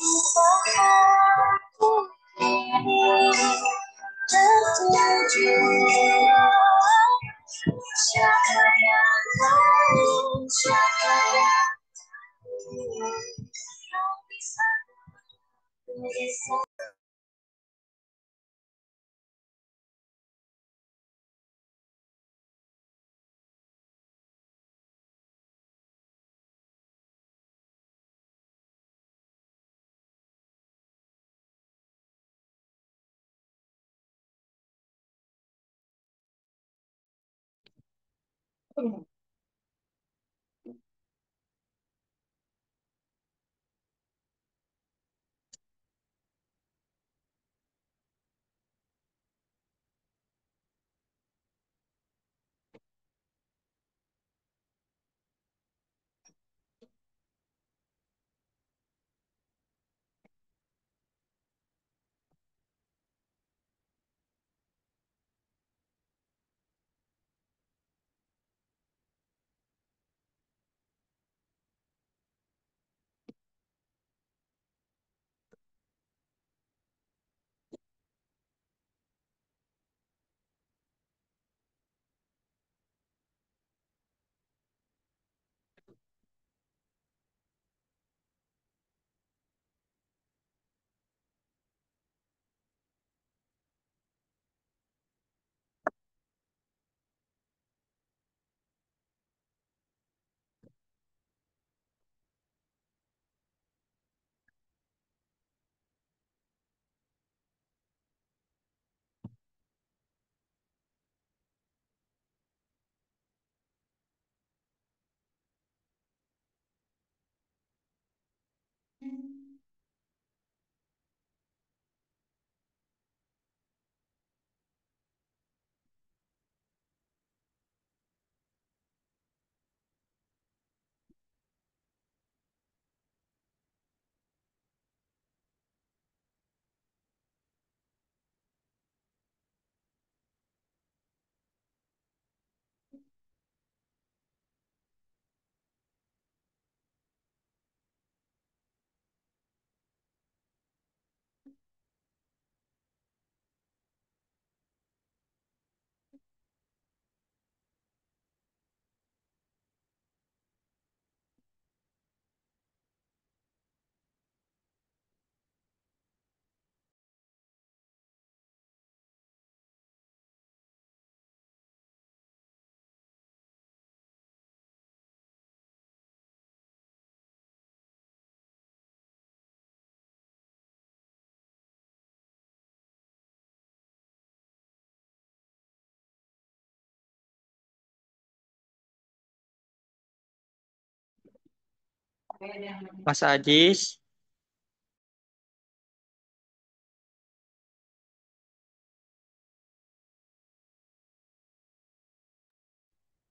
Aku ini tertuju. Siapa yang tahu, siapa yang bisa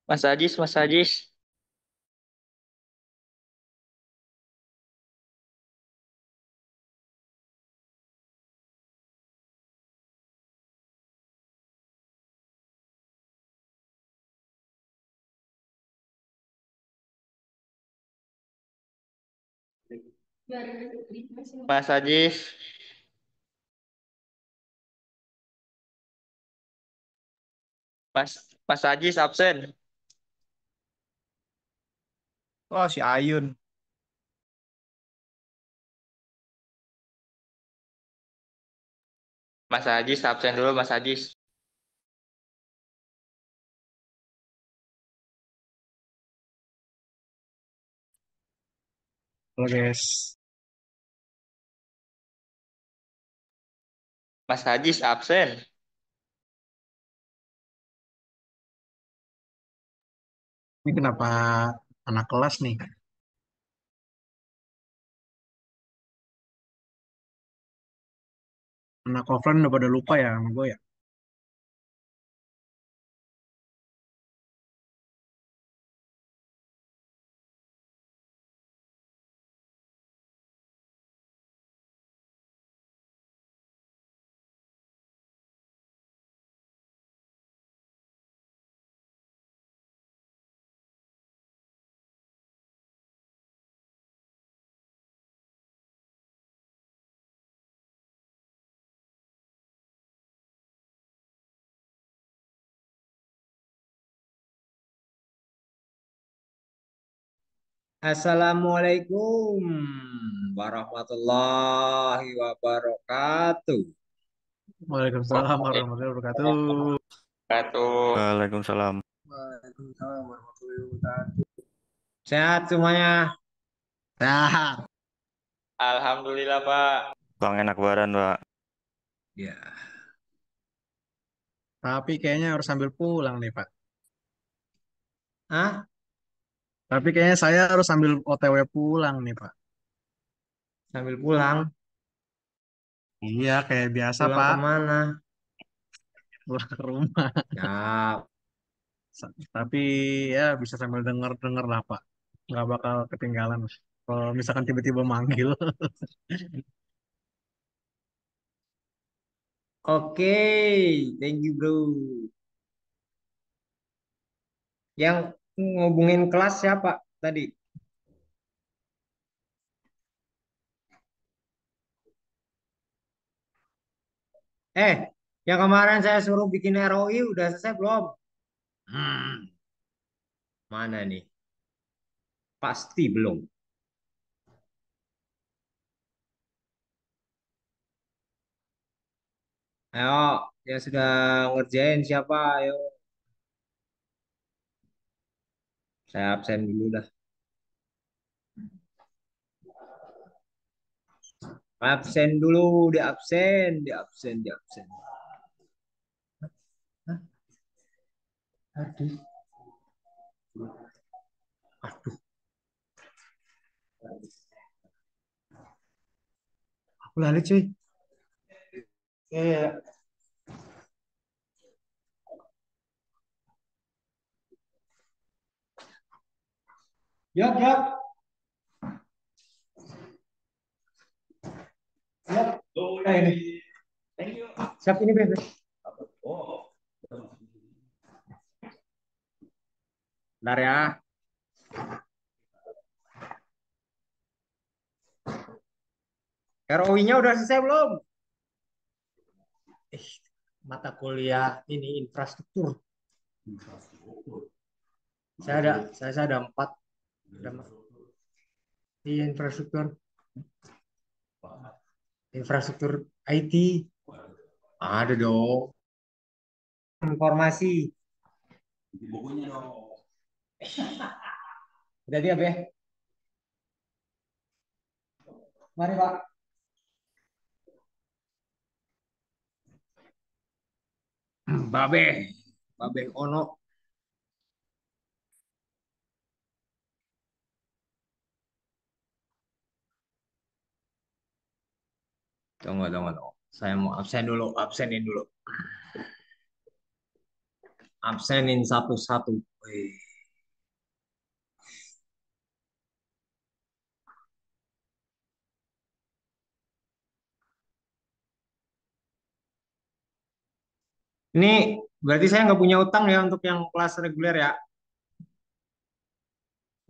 Mas Ajis, Mas Ajis, Mas Ajis, Mas Ajis, Mas Ajis absen. Oh, si Ayun. Mas Ajis absen dulu, Mas Ajis. Halo guys. Mas Ajis absen. Ini kenapa anak kelas nih? Anak offline udah pada lupa ya sama gue ya? Assalamualaikum warahmatullahi wabarakatuh. Waalaikumsalam warahmatullahi wabarakatuh. Satu. Waalaikumsalam. Waalaikumsalam warahmatullahi wabarakatuh. Sehat semuanya? Nah, Alhamdulillah, Pak. Bang enak badan, Pak. Ya. tapi kayaknya harus sambil pulang nih, Pak. Ah, Tapi kayaknya saya harus sambil OTW pulang nih, Pak. sambil pulang. Iya, kayak biasa, Pulang Pak. kemana? Pulang ke rumah. Ya. Tapi ya bisa sambil denger-denger lah, Pak. Nggak bakal ketinggalan. Kalau misalkan tiba-tiba manggil. Oke, thank you bro. Yang ngobongin kelas siapa tadi? Eh, yang kemarin saya suruh bikin ROI udah selesai belum? Hmm, mana nih? Pasti belum. Ayo, yang sudah ngerjain siapa? Ayo, saya absen dulu dah. Absen dulu, di absen, di absen, di absen. Hah? Aduh, aduh, aku lali cuy. Iya, yap, yap, yap. Ini. Siap ini, Beb. Bentar ya. ROI-nya udah selesai belum? Eh, mata kuliah ini infrastruktur. Saya ada 4. Ada di infrastruktur IT. Ada dong. Informasi. Udah dia, Beh. Mari, Pak. Babe. Babe Ono. Tunggu, tunggu, tunggu. Saya mau absen dulu, absenin dulu. Absenin satu-satu. Wih. Ini berarti saya nggak punya utang ya untuk yang kelas reguler ya?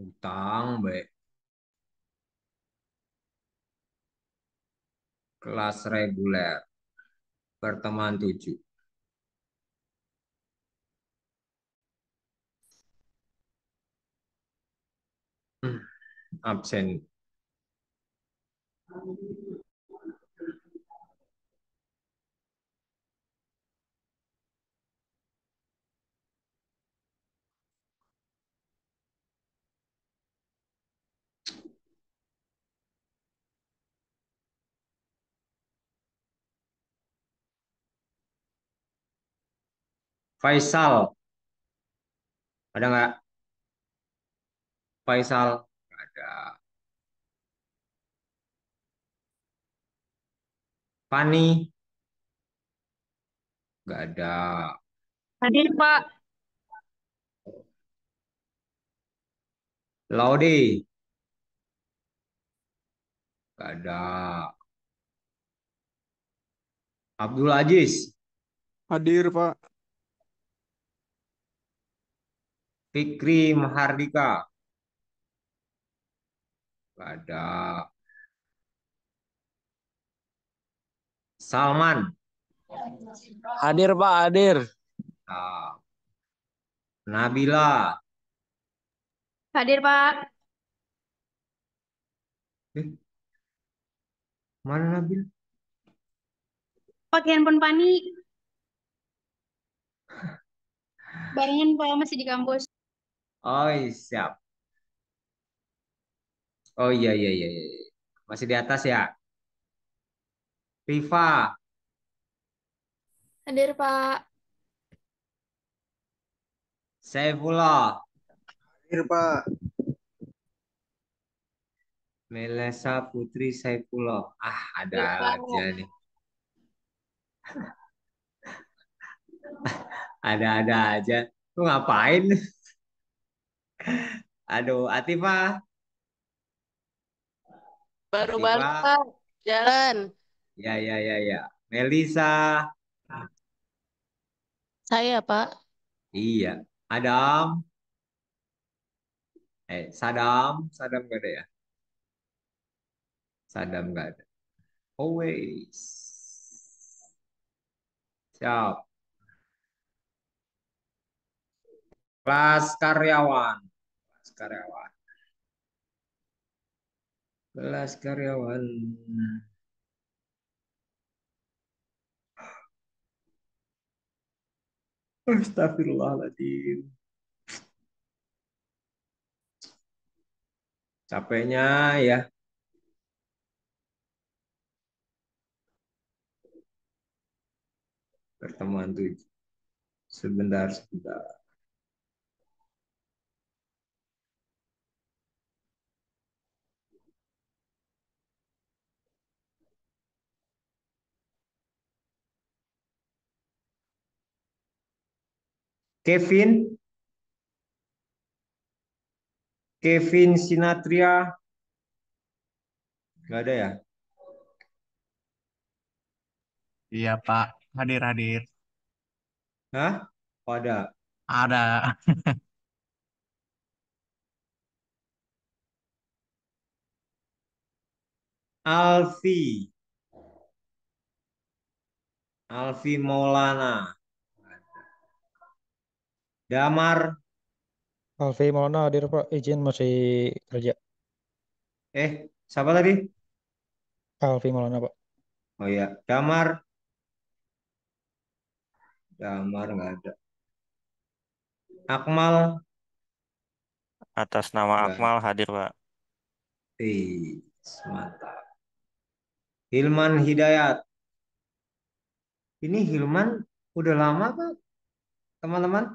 Utang, baik. Kelas reguler. Pertemuan 7. Absen. Faisal. Ada nggak? Faisal. Nggak ada. Fani. Nggak ada. Hadir, Pak. Laude. Nggak ada. Abdul Aziz. Hadir, Pak. Fikri Mahardika. Nggak ada. Salman. Hadir, Pak. Hadir. Nah, Nabila. Hadir, Pak. Eh, mana Nabil? Pakai handphone Pani. Barengan Pak masih di kampus. Oh, iya, siap. Oh iya, iya, iya, iya. Masih di atas ya. Rifa, Hadir, Pak. Saifullah, Hadir, Pak. Melesa Putri Saifullah. Ah, ada Hadir, Pak. aja nih. Ada-ada aja. Lu ngapain? Aduh, Atifah. Baru balik, Atifah. Pak. Jalan. Ya, ya, ya, ya. Melisa. Saya, Pak. Iya. Adam. Sadam. Sadam gak ada ya? Sadam gak ada. Always. Siap. Kelas karyawan. Kelas karyawan. Kelas karyawan. Astagfirullahaladzim. Capeknya ya. Pertemuan 7. Sebentar, sebentar. Kevin. Kevin Sinatria. Nggak ada ya? Iya Pak, hadir. Hah? Oh, ada. Ada. Alfi. Alfi Maulana. Damar. Alfi Maulana hadir Pak, izin masih kerja. Siapa tadi? Alfi Maulana Pak. Oh iya, Damar. Damar nggak ada. Akmal. Atas nama Nggak Akmal ada. hadir, Pak. Mantap. Hilman Hidayat. Ini Hilman udah lama Pak, teman-teman?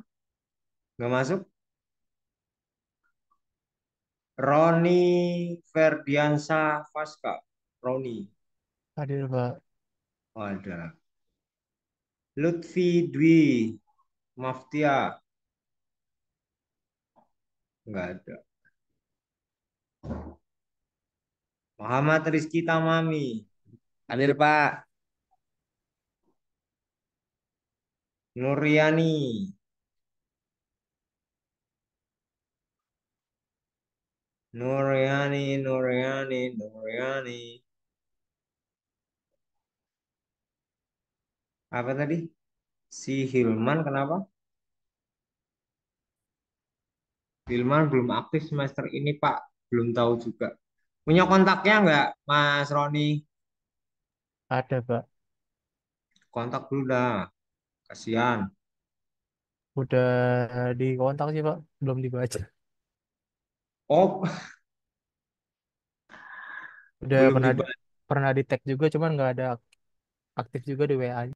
Nggak masuk? Roni Ferdiansa Faska. Roni. Hadir Pak. Oh, ada. Lutfi Dwi Maftia. Nggak ada. Muhammad Rizky Tamami. Hadir, Pak. Nuriani. Nuriani. Apa tadi? Si Hilman kenapa? Hilman belum aktif semester ini, Pak. Belum tahu juga. Punya kontaknya nggak, Mas Roni? Ada Pak. Kontak dulu dah. Kasihan. Udah dikontak sih Pak, belum dibaca. Oh, Udah belum pernah dibaca. pernah di tag juga, cuman nggak ada aktif juga di WA.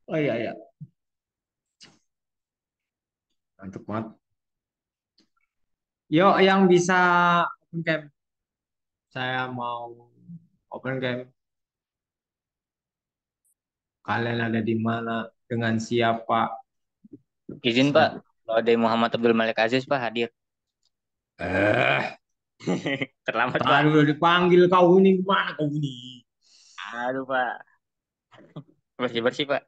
Oh iya, iya. Mantap banget. Yuk, yang bisa open cam. Saya mau open cam. Kalian ada di mana? Dengan siapa? Izin Pak, kalau dari Muhammad Abdul Malik Aziz Pak hadir. Eh, Terlambat Pak. tadi udah dipanggil kau ini gimana kau ini? Aduh Pak. Bersih-bersih Pak.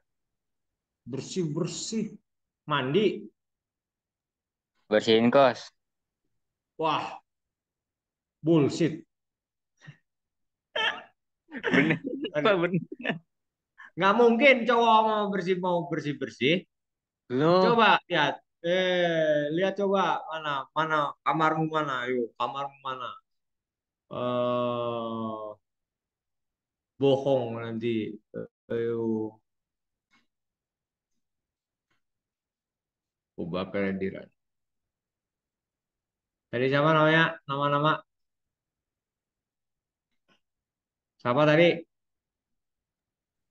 Bersih-bersih. Mandi. Bersihin kos. Wah, bullshit. Bener Pak, bener. Nggak mungkin cowok mau bersih bersih. Loh, Coba lihat. Lihat coba mana mana kamarmu mana, yuk kamarmu mana. Eh, bohong nanti. Ayo, coba kehadiran. Tadi siapa namanya? Nama-nama. Siapa tadi?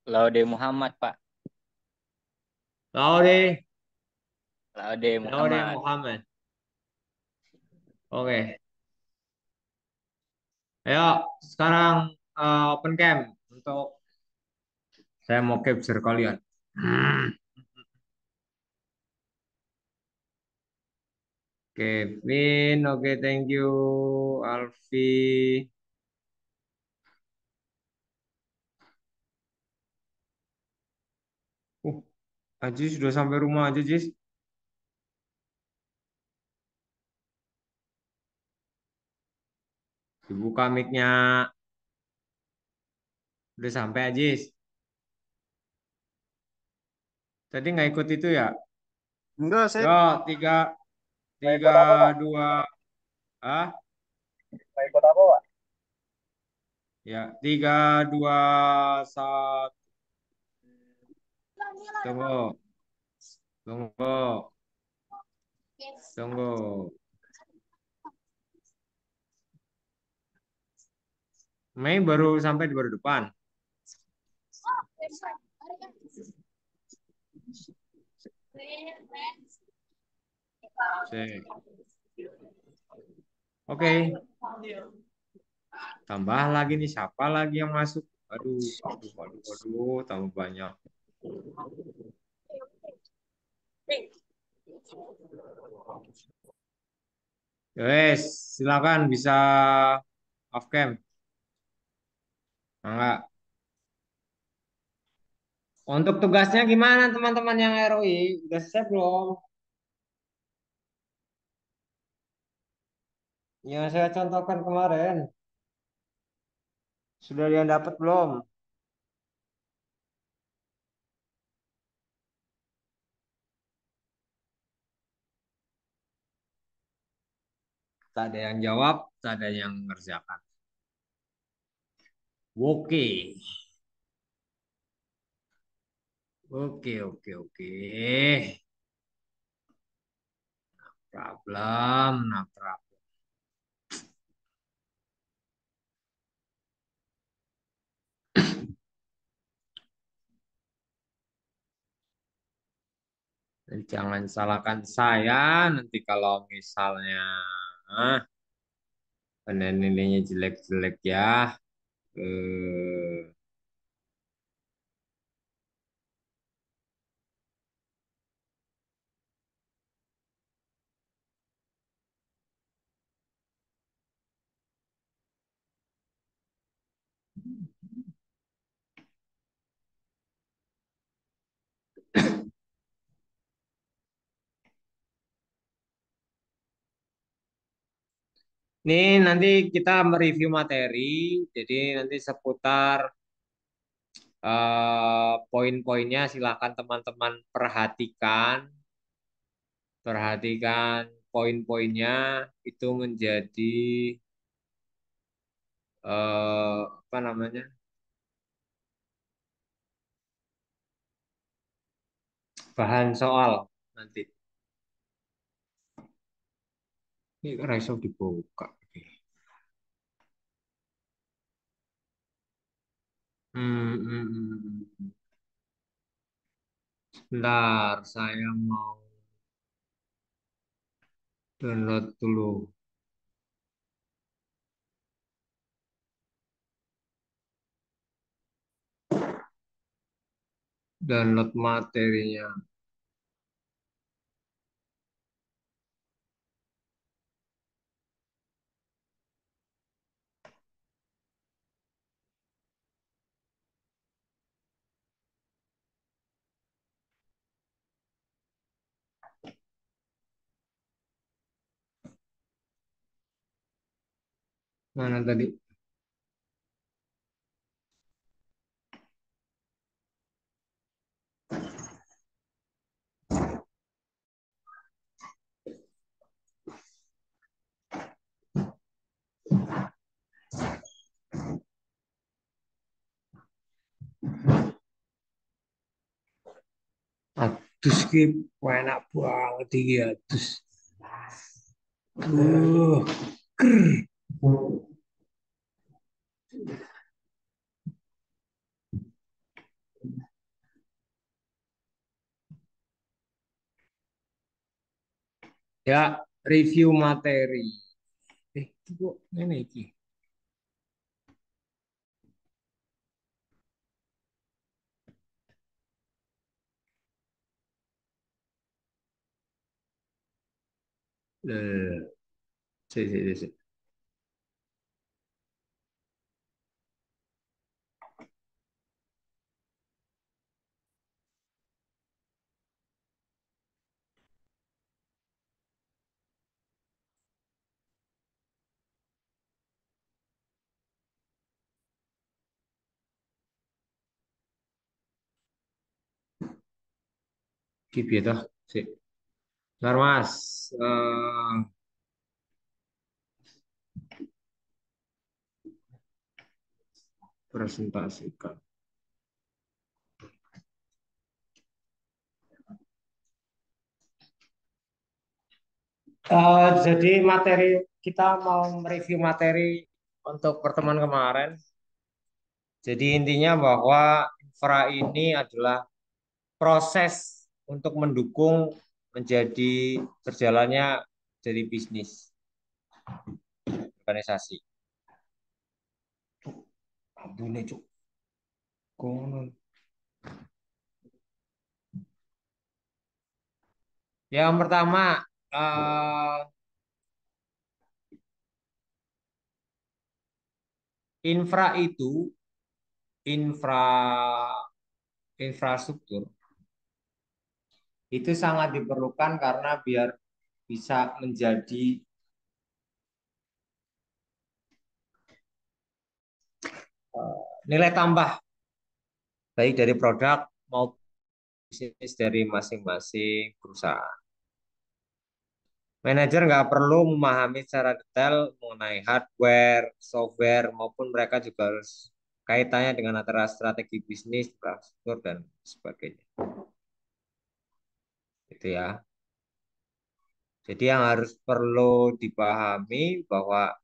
Laude Muhammad, Pak. Laude, Laude Laude Muhammad. Muhammad. Oke. Ayo, sekarang open cam untuk saya mau capture kalian. Kevin, oke, thank you. Alfi. Ajis sudah sampai rumah aja, Jis. Dibuka mic-nya. Udah sampai, Ajis. Tadi nggak ikut itu ya? Enggak, saya Yo, tiga, tiga, dua, ah, nggak ikut apa, Pak? ya, tiga, dua, satu. Tunggu, tunggu, tunggu. Mei baru sampai di baru depan. Cek. Oke. Tambah lagi nih, siapa lagi yang masuk? Aduh, aduh, aduh, aduh, tambah banyak. Guys, silakan bisa off cam. Enggak. Untuk tugasnya gimana teman-teman yang ROI? Udah selesai belum? Yang saya contohkan kemarin. Sudah yang dapat belum? Tak ada yang jawab, tak ada yang mengerjakan. Oke. Oke, oke, oke. Problem, nah problem. Dan jangan salahkan saya nanti kalau misalnya nilainya jelek-jelek ya. Eh, Nih nanti kita mereview materi, jadi nanti seputar poin-poinnya silakan teman-teman perhatikan, perhatikan poin-poinnya itu menjadi apa namanya bahan soal nanti. Ini kan iso dibuka. Hmm. Sebentar, saya mau download dulu. Download materinya. Mana tadi? Dus ki enak banget iki ya. Dus. Uh, grr. Ya, review materi. Itu kok ini iki. Eh, si. Ki piye toh? Si. Bentar, Mas. Presentasikan. Jadi materi kita mau mereview materi untuk pertemuan kemarin. Jadi intinya bahwa infra ini adalah proses untuk mendukung menjadi berjalannya jadi bisnis organisasi. Ampun cuk. Konon. Yang pertama, infra itu infrastruktur itu sangat diperlukan karena biar bisa menjadi nilai tambah baik dari produk maupun bisnis dari masing-masing perusahaan. Manajer nggak perlu memahami secara detail mengenai hardware, software, maupun mereka juga harus kaitannya dengan antara strategi bisnis, infrastruktur, dan sebagainya. Itu ya. Jadi yang harus perlu dipahami bahwa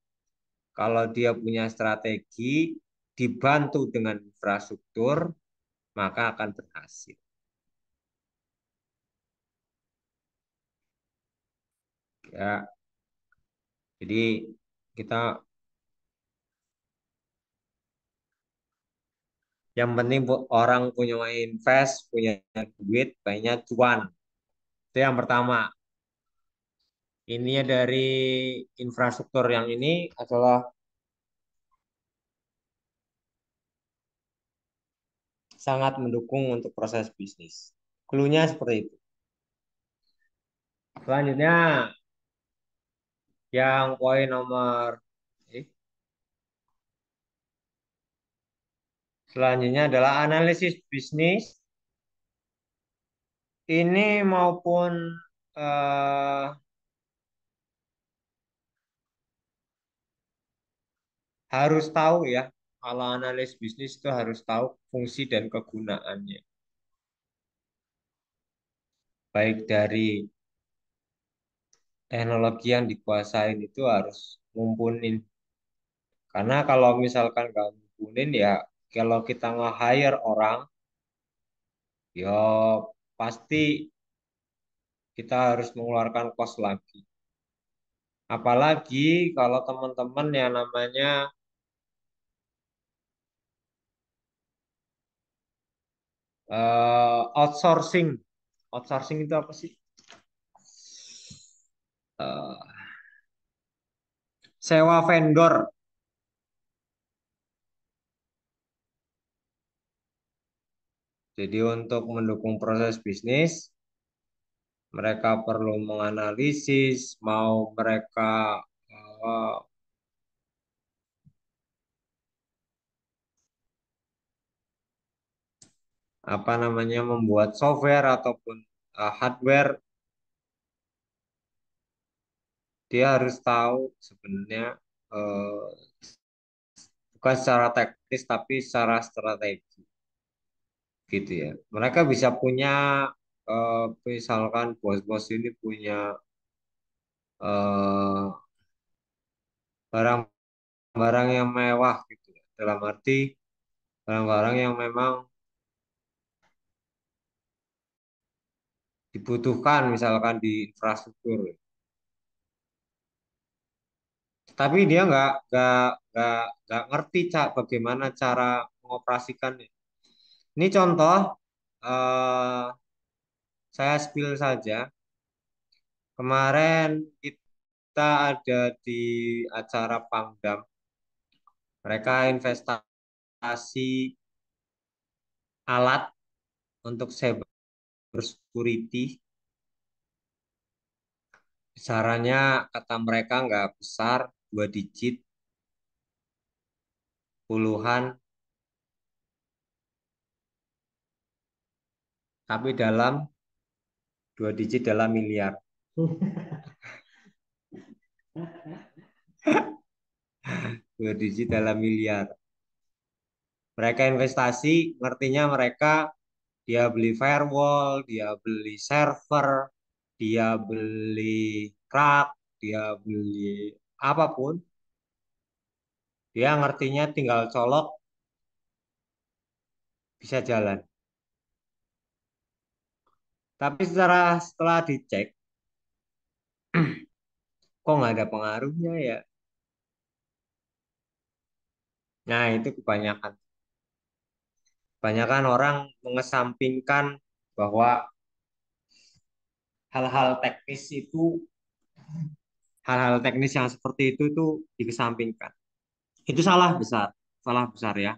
kalau dia punya strategi dibantu dengan infrastruktur, maka akan berhasil. Ya. Jadi kita yang penting orang punya invest, punya duit, banyak cuan. Itu yang pertama. Ini dari infrastruktur yang ini adalah sangat mendukung untuk proses bisnis. Clue-nya seperti itu. Selanjutnya yang poin nomor selanjutnya adalah analisis bisnis. Ini maupun harus tahu ya, kalau analis bisnis itu harus tahu fungsi dan kegunaannya. Baik dari teknologi yang dikuasain itu harus ngumpunin. Karena kalau misalkan nggak ngumpunin ya, kalau kita nge-hire orang, ya pasti kita harus mengeluarkan kos lagi. Apalagi kalau teman-teman yang namanya outsourcing. Outsourcing itu apa sih? Sewa vendor. Jadi untuk mendukung proses bisnis, mereka perlu menganalisis, mau mereka apa namanya membuat software ataupun hardware, dia harus tahu sebenarnya bukan secara teknis tapi secara strategi, gitu ya. Mereka bisa punya misalkan bos-bos ini punya eh, barang-barang yang mewah gitu ya. Dalam arti barang-barang yang memang dibutuhkan misalkan di infrastruktur. Tapi dia nggak ngerti bagaimana cara mengoperasikannya. Ini contoh, eh, saya spill saja. Kemarin kita ada di acara Pangdam. Mereka investasi alat untuk cyber security. Besarannya kata mereka nggak besar, 2 digit, puluhan, tapi 2 digit dalam miliar. 2 digit dalam miliar. Mereka investasi, ngertinya mereka dia beli firewall, dia beli server, dia beli rak, dia beli apapun. Dia ngertinya tinggal colok bisa jalan. Tapi setelah dicek, kok nggak ada pengaruhnya ya? Nah itu kebanyakan. Kebanyakan orang mengesampingkan bahwa hal-hal teknis itu, hal-hal teknis yang seperti itu tuh dikesampingkan. Itu salah besar ya.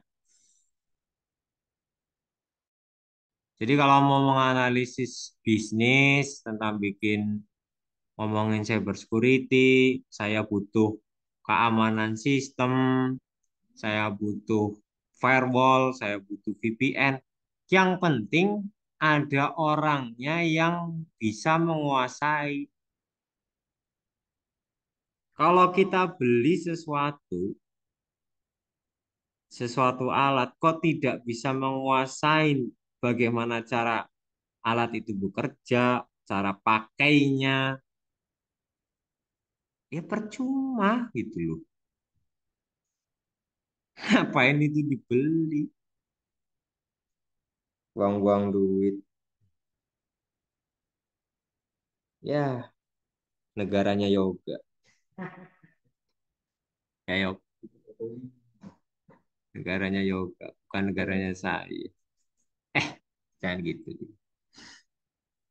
Jadi kalau mau menganalisis bisnis tentang ngomongin cyber security, saya butuh keamanan sistem, saya butuh firewall, saya butuh VPN. Yang penting ada orangnya yang bisa menguasai. Kalau kita beli sesuatu alat, kok tidak bisa menguasai bagaimana cara alat itu bekerja, cara pakainya, ya percuma gitu loh. Ngapain itu dibeli? Buang-buang duit. Ya, negaranya yoga. Ya, yoga. Negaranya yoga, bukan negaranya saya. Eh, jangan gitu.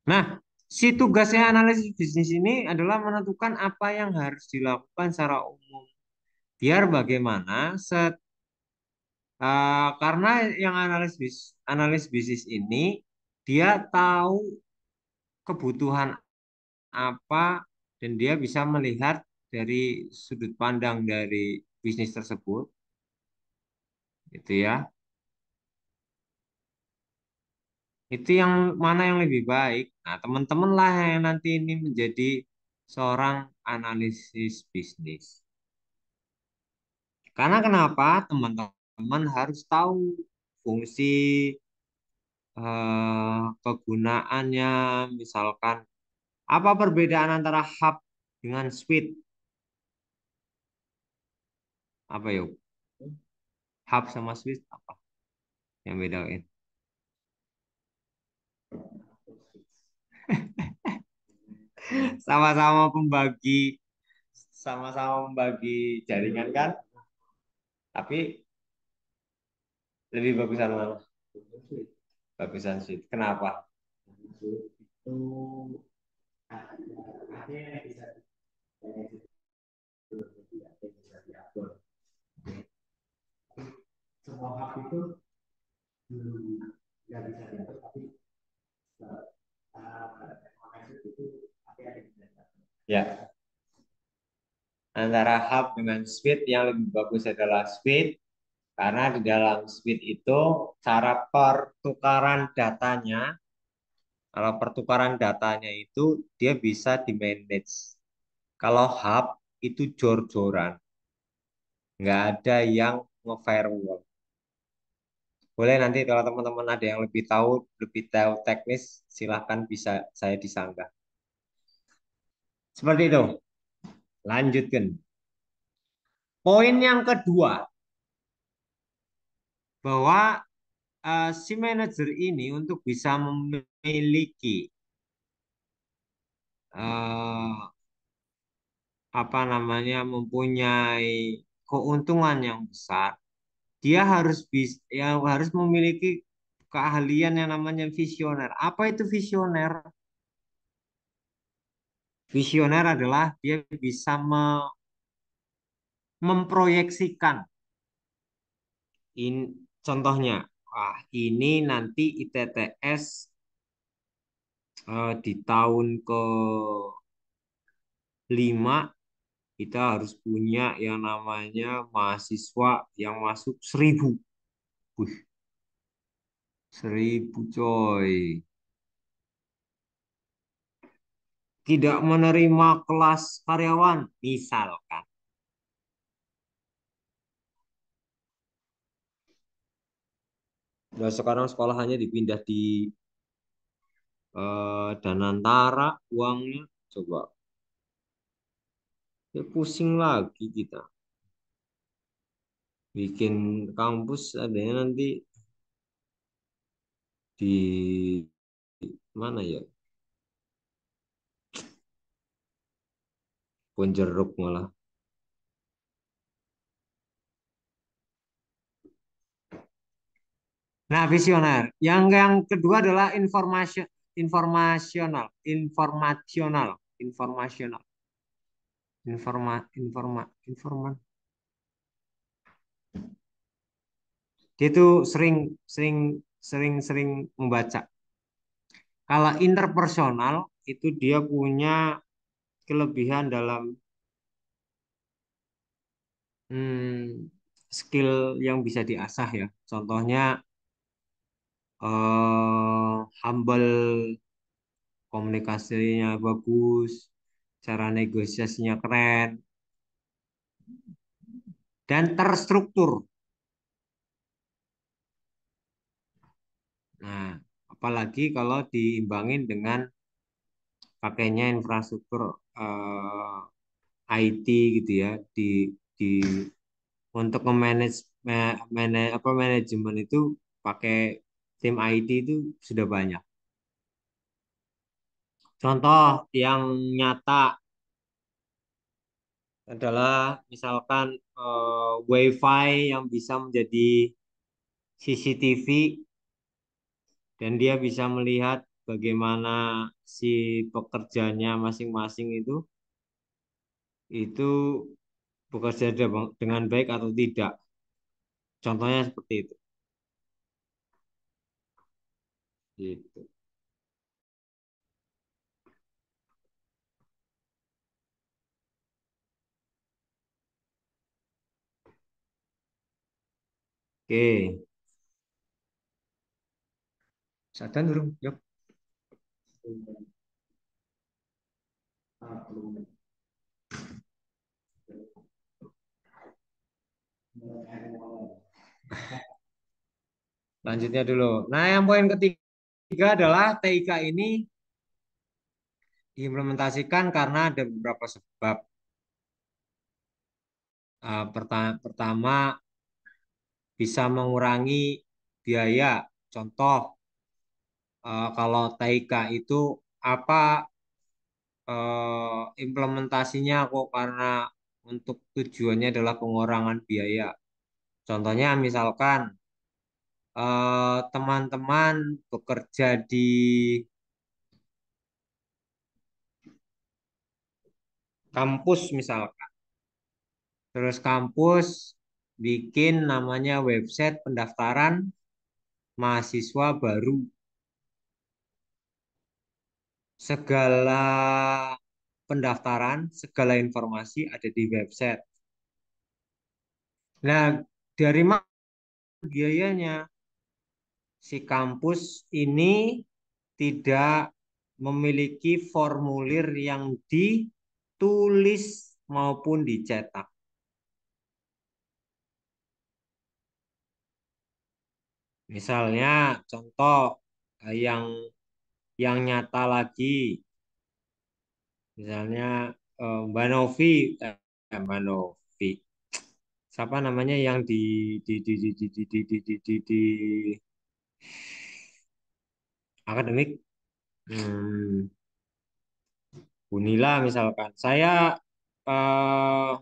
Nah, si tugasnya analisis bisnis ini adalah menentukan apa yang harus dilakukan secara umum. Biar bagaimana karena yang analis bisnis ini dia tahu kebutuhan apa dan dia bisa melihat dari sudut pandang dari bisnis tersebut, gitu ya. Itu yang mana yang lebih baik. Nah, teman-teman lah yang nanti ini menjadi seorang analisis bisnis. Karena kenapa? Teman-teman harus tahu fungsi, kegunaannya, misalkan apa perbedaan antara hub dengan suite? Apa yuk? Hub sama suite apa yang bedain? Sama-sama membagi jaringan kan? Tapi lebih bagusan mana? Bagusan suite. Kenapa? Ya, antara hub dengan suite yang lebih bagus adalah suite karena di dalam suite itu cara pertukaran datanya, kalau pertukaran datanya itu dia bisa di manage. Kalau hub itu jor-joran, nggak ada yang nge-firewall. Boleh nanti kalau teman-teman ada yang lebih tahu teknis, silahkan bisa saya disanggah. Seperti itu. Lanjutkan. Poin yang kedua, bahwa si manajer ini untuk bisa memiliki eh, apa namanya, mempunyai keuntungan yang besar, dia harus memiliki keahlian yang namanya visioner. Apa itu visioner? Visioner adalah dia bisa memproyeksikan. Contohnya, ini nanti ITTS di tahun ke-5 kita harus punya yang namanya mahasiswa yang masuk 1.000. Wih, 1.000 coy. Tidak menerima kelas karyawan, misalkan. Nah, sekarang sekolahannya dipindah di Danantara uangnya. Coba. Ya pusing lagi kita. Bikin kampus adanya nanti di mana ya? Ponjeruk malah. Nah, visioner. Yang kedua adalah informasional, informasional, informasional, informan. Dia itu sering membaca. Kalau interpersonal itu dia punya kelebihan dalam skill yang bisa diasah ya. Contohnya humble, komunikasinya bagus, cara negosiasinya keren, dan terstruktur. Nah, apalagi kalau diimbangin dengan pakainya infrastruktur IT gitu ya, di untuk manajemen itu pakai tim IT itu sudah banyak. Contoh yang nyata adalah misalkan WiFi yang bisa menjadi CCTV dan dia bisa melihat bagaimana si pekerjanya masing-masing itu bekerja dengan baik atau tidak. Contohnya seperti itu. Gitu. Oke, sadar durung? Yuk. Lanjutnya dulu. Nah, yang poin ketiga adalah TIK ini diimplementasikan karena ada beberapa sebab. Pertama, bisa mengurangi biaya. Contoh, kalau TIK itu apa implementasinya kok, karena untuk tujuannya adalah pengurangan biaya. Contohnya misalkan teman-teman bekerja di kampus misalkan. Terus kampus bikin namanya website pendaftaran mahasiswa baru. Segala pendaftaran, segala informasi ada di website. Nah, dari mana biayanya? Si kampus ini tidak memiliki formulir yang ditulis maupun dicetak. Misalnya contoh yang nyata lagi, misalnya Mbak Novi, Mbak Novi, siapa namanya yang di akademik, hmm, Unila misalkan. Saya eh,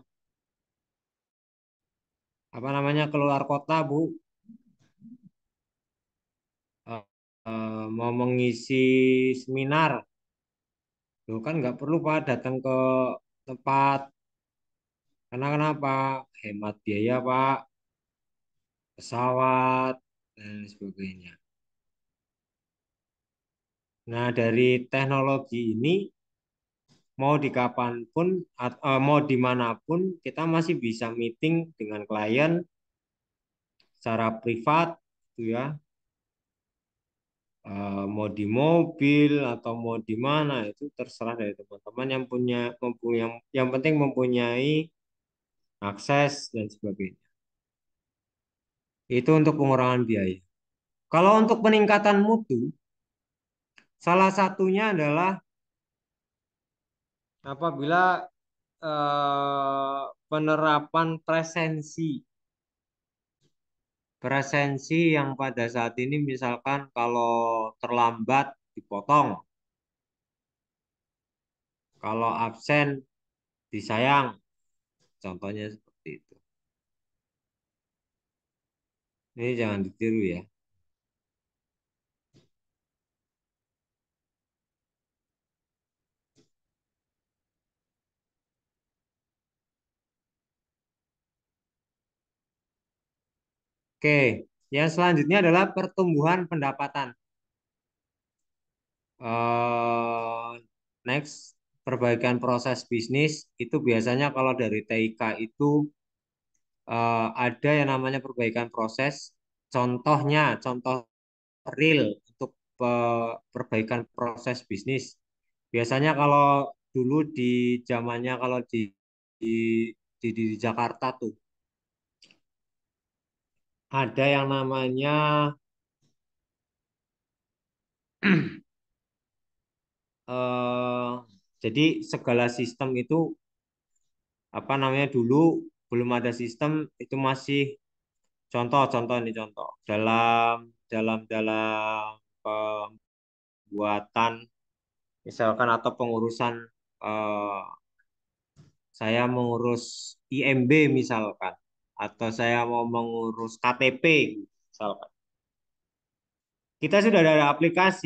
apa namanya keluar kota Bu, Eh, mau mengisi seminar, Loh kan nggak perlu Pak datang ke tempat. Karena kenapa? Hemat biaya Pak, pesawat dan sebagainya. Nah dari teknologi ini mau di kapanpun, mau dimanapun kita masih bisa meeting dengan klien secara privat, gitu ya. Mau di mobil atau mau di mana itu terserah dari teman-teman yang penting mempunyai akses dan sebagainya. Itu untuk pengurangan biaya. Kalau untuk peningkatan mutu, salah satunya adalah apabila penerapan presensi yang pada saat ini misalkan kalau terlambat dipotong, kalau absen disayang, contohnya seperti itu. Ini jangan ditiru ya. Oke, yang selanjutnya adalah pertumbuhan pendapatan. Eh, Next, perbaikan proses bisnis itu biasanya kalau dari TIK itu ada yang namanya perbaikan proses. Contohnya, contoh real untuk perbaikan proses bisnis. Biasanya kalau dulu di zamannya kalau di, di Jakarta tuh ada yang namanya eh, jadi segala sistem itu apa namanya dulu belum ada sistem itu masih contoh ini contoh dalam pembuatan misalkan atau pengurusan eh, saya mengurus IMB misalkan atau saya mau mengurus KTP misalkan kita sudah ada aplikasi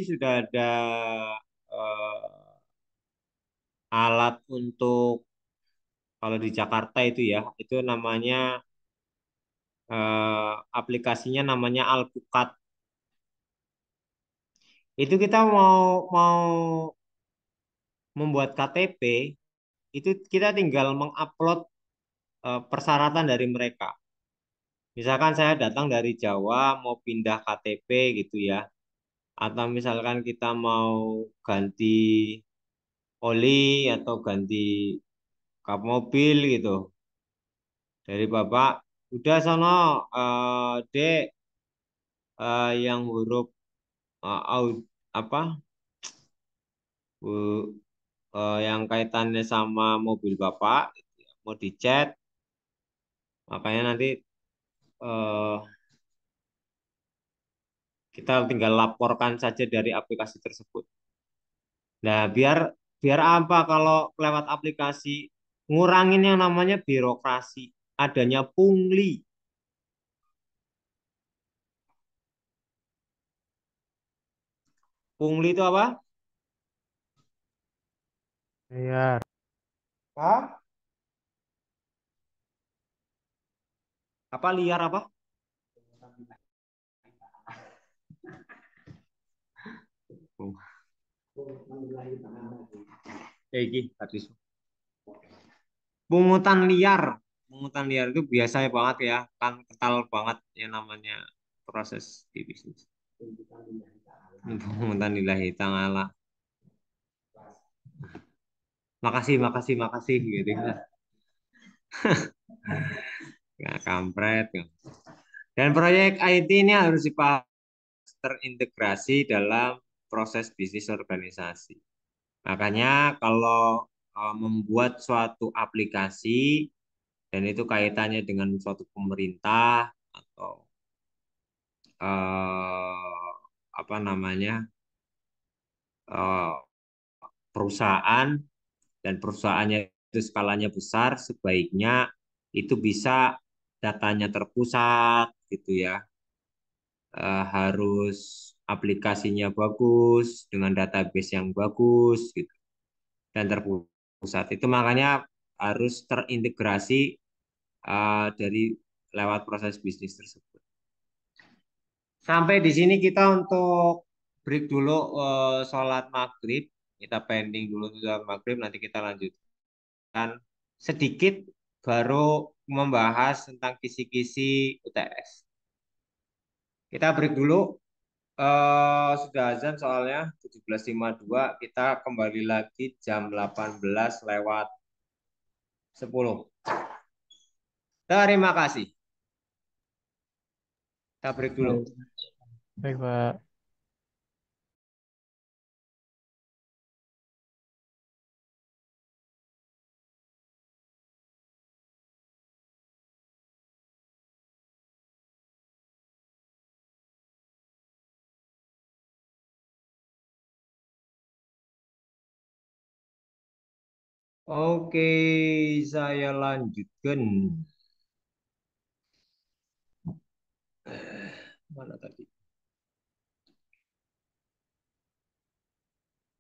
sudah ada eh, alat untuk kalau di Jakarta itu ya itu namanya aplikasinya namanya Alpukat itu kita mau membuat KTP itu kita tinggal mengupload persyaratan dari mereka. Misalkan saya datang dari Jawa mau pindah KTP gitu ya. Atau misalkan kita mau ganti oli atau ganti kap mobil gitu. Dari Bapak, udah sono Dek yang huruf apa yang kaitannya sama mobil Bapak gitu ya, mau dicat makanya nanti eh, kita tinggal laporkan saja dari aplikasi tersebut. Nah, biar biar apa kalau lewat aplikasi ngurangin yang namanya birokrasi, adanya pungli. Pungli itu apa? Bayar. Hah? Apa liar apa? Iki tadi. Pungutan liar. Pungutan liar itu biasa banget ya, kan kental banget yang namanya proses di bisnis. Pungutan lillahi ta'ala. Makasih gitu. Nggak kampret. Dan proyek IT ini harus dipahami terintegrasi dalam proses bisnis organisasi. Makanya kalau membuat suatu aplikasi dan itu kaitannya dengan suatu pemerintah atau apa namanya perusahaan dan perusahaannya itu skalanya besar, sebaiknya itu bisa datanya terpusat gitu ya. Harus aplikasinya bagus dengan database yang bagus gitu dan terpusat. Itu makanya harus terintegrasi dari lewat proses bisnis tersebut. Sampai di sini kita untuk break dulu sholat maghrib. Kita pending dulu sholat maghrib, nanti kita lanjutkan sedikit baru membahas tentang kisi-kisi UTS. Kita break dulu. Sudah azan soalnya 17.52. Kita kembali lagi jam 18 lewat 10. Terima kasih. Kita break dulu. Baik, Pak. Oke, saya lanjutkan. Mana tadi?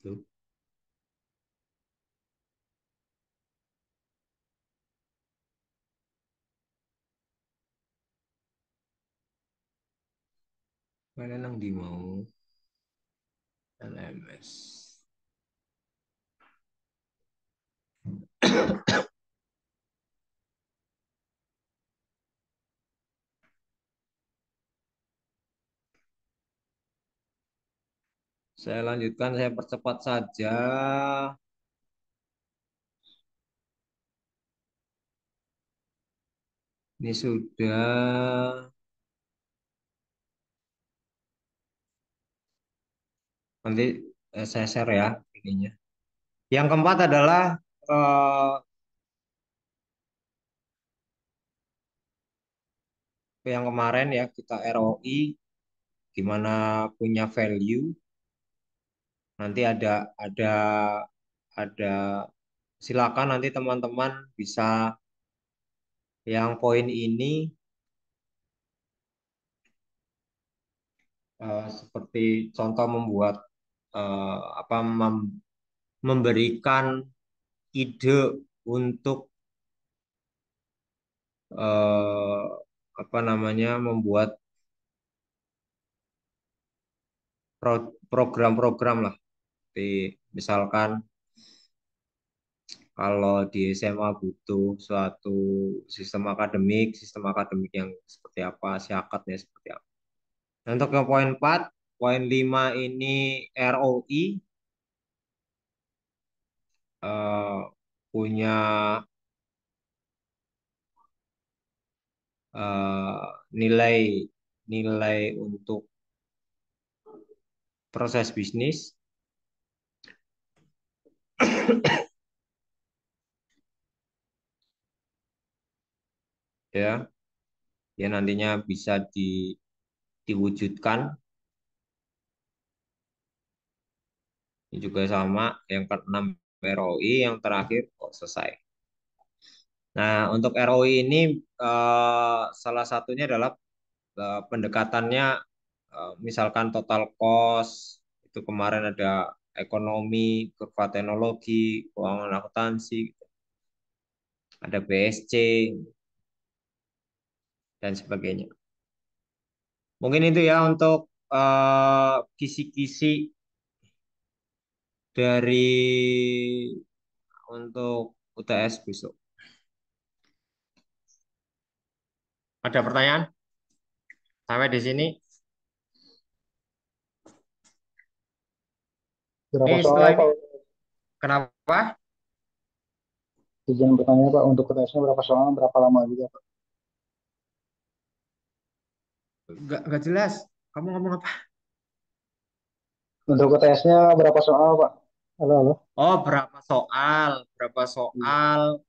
Tuh. Mana nang di mau? LMS. Saya lanjutkan, saya percepat saja. Ini sudah. Nanti saya share ya ininya. Yang keempat adalah yang kemarin ya kita ROI gimana punya value. Nanti ada silakan nanti teman-teman bisa yang poin ini seperti contoh membuat memberikan ide untuk membuat program-program lah. Misalkan kalau di SMA butuh suatu sistem akademik yang seperti apa, siakatnya seperti apa. Nah, untuk yang poin 4, poin 5 ini ROI punya nilai untuk proses bisnis. Ya nantinya bisa diwujudkan. Ini juga sama, yang ke-6 ROI, yang terakhir selesai. Nah, untuk ROI ini salah satunya adalah pendekatannya misalkan total cost, itu kemarin ada ekonomi, kurva teknologi, keuangan akuntansi, ada BSC, dan sebagainya. Mungkin itu ya untuk kisi-kisi dari untuk UTS besok. Ada pertanyaan? Sampai di sini. Berapa Ini soal, setelah Pak? Nggak jelas. Kamu ngomong apa? Untuk UTS-nya berapa soal, Pak? Halo, halo. Oh, berapa soal? Berapa soal?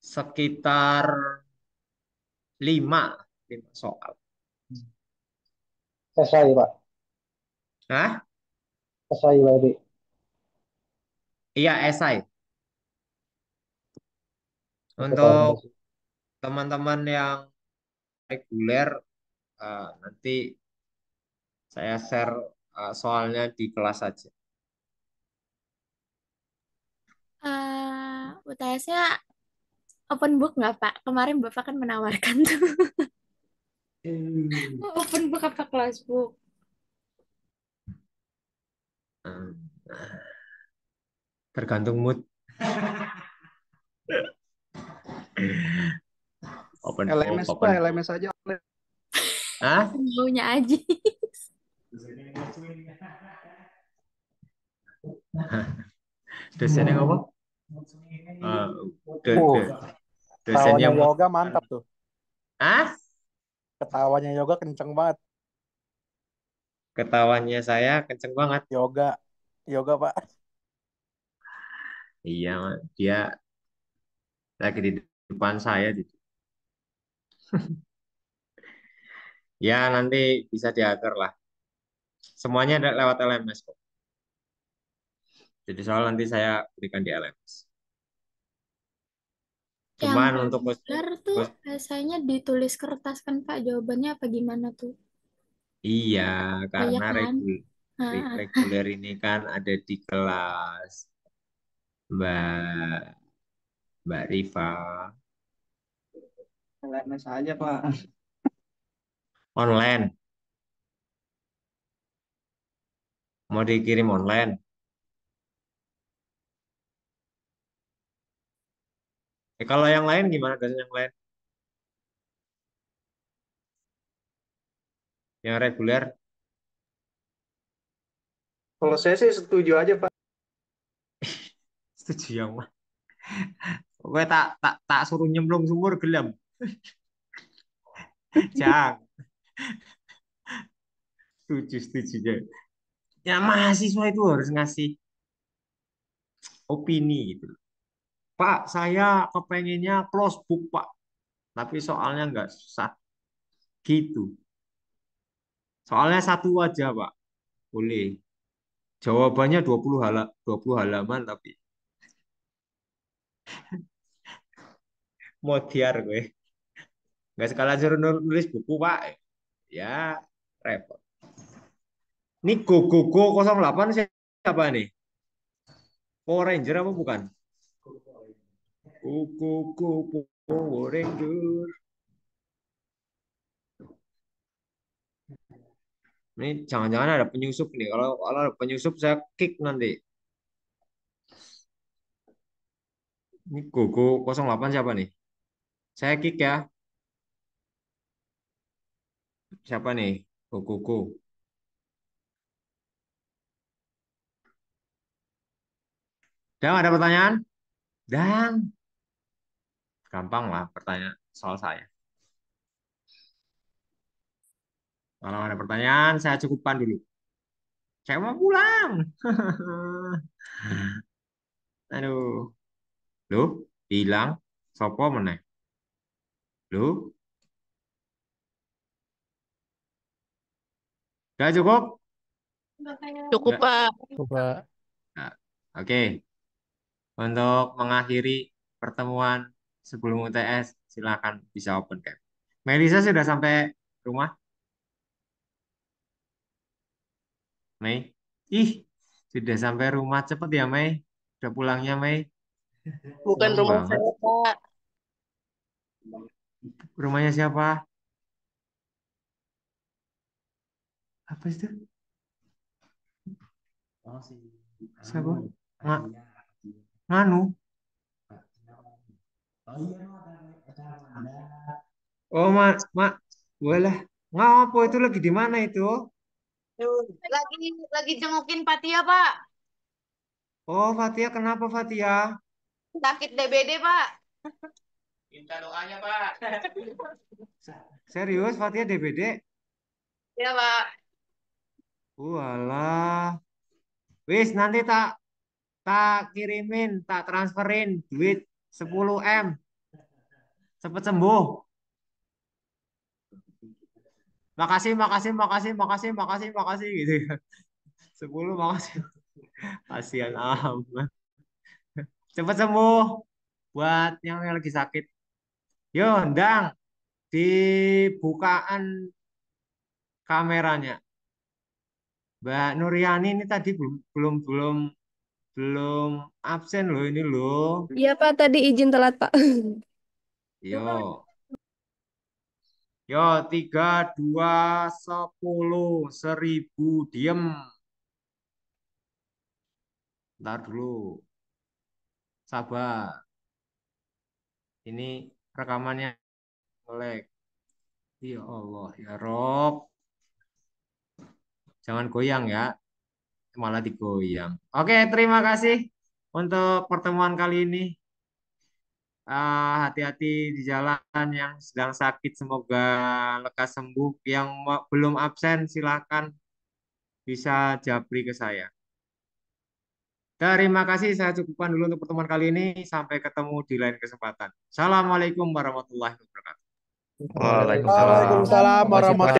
Sekitar lima, lima soal. Esai, Pak. Nah, Esai berarti. iya esai. Oke, Pak. Untuk Makasih. teman-teman yang reguler, nanti saya share soalnya di kelas aja. UTS-nya open book nggak, Pak? Kemarin Bapak kan menawarkan tuh. Open book apa kelas book? Hmm, Tergantung mood. Open book, LMS, Pak. open book. LMS aja. Hah? Maunya aja. Dosennya ngomong? Uh, Dosennya ketawanya mau. yoga mantap tuh. Hah? Ketawanya yoga kenceng banget. Ketawanya saya kenceng banget. Yoga, yoga Pak. Iya, dia lagi di depan saya. Ya, nanti bisa diatur lah. Semuanya ada lewat LMS kok. Jadi soal nanti saya berikan di LMS. Yang Cuman untuk reguler tuh biasanya ditulis kertas kan, Pak? Jawabannya apa gimana tuh? iya, Oh iya karena kan? Nah, reguler ini kan ada di kelas Mbak Mbak Riva LMS aja, Pak. online. Mau dikirim online. Kalau yang lain gimana dosen yang lain? Yang reguler? Kalau saya sih setuju aja, Pak. Setuju yang mana? Gue tak suruh nyemplung sumur gelem. Jangan. Setuju. Ya mahasiswa itu harus ngasih opini gitu. Pak, saya kepengennya close book, Pak. Tapi soalnya nggak susah. Gitu. Soalnya satu aja, Pak. Boleh. Jawabannya 20 halaman tapi mau tiar gue. Nggak sekalian suruh nulis buku, Pak. Ya, repot. Ini Go 08 siapa nih? Power Ranger apa bukan? Go Power Ranger. Ini jangan-jangan ada penyusup nih. Kalau ada penyusup saya kick nanti. Ini Go 08 siapa nih? Saya kick ya. Siapa nih? Go. Dan ada pertanyaan? Dan gampang lah pertanyaan soal saya. Kalau ada pertanyaan, saya cukupkan dulu. Saya mau pulang. Aduh. Loh, hilang. Sopo meneh. Loh, udah cukup? cukup, Udah. Pak. Coba Nah, oke. Untuk mengakhiri pertemuan sebelum UTS, silakan bisa open cam. Melisa sudah sampai rumah? Mei? Ih, sudah sampai rumah cepet ya, Mei? Udah pulangnya, Mei? Bukan Seneng rumah banget. saya, Pak. Rumahnya siapa? Apa itu? Siapa? Nganu? Oh, mak, walah. Ngapa itu lagi di mana itu? Lagi jengukin Patia, Pak. Oh, Fatia, kenapa Fatia? Sakit DBD, Pak. Minta doanya, Pak. Serius, Fatia DBD? Ya, Pak. Walah. Wis, nanti tak tak kirimin, tak transferin duit 10 M. Cepet sembuh. Makasih, makasih, makasih, makasih, makasih, makasih gitu. 10 makasih. Kasihan amat. Cepet sembuh buat yang lagi sakit. Yo, ndang dibukaan kameranya. Mbak Nuryani ini tadi belum belum belum belum absen loh ini loh. Iya Pak, tadi izin telat Pak. Yo, yo 3, 2, 10, 1000 diem. Ntar dulu, sabar. Ini rekamannya nge-lag. Ya Allah, ya Rob. Jangan goyang ya, malah digoyang. Oke, terima kasih untuk pertemuan kali ini. Hati-hati di jalan yang sedang sakit, semoga lekas sembuh. Yang belum absen, silakan bisa japri ke saya. Terima kasih, saya cukupkan dulu untuk pertemuan kali ini. Sampai ketemu di lain kesempatan. Assalamualaikum warahmatullahi wabarakatuh. Waalaikumsalam. Waalaikumsalam Makasih, Pak. warahmatullahi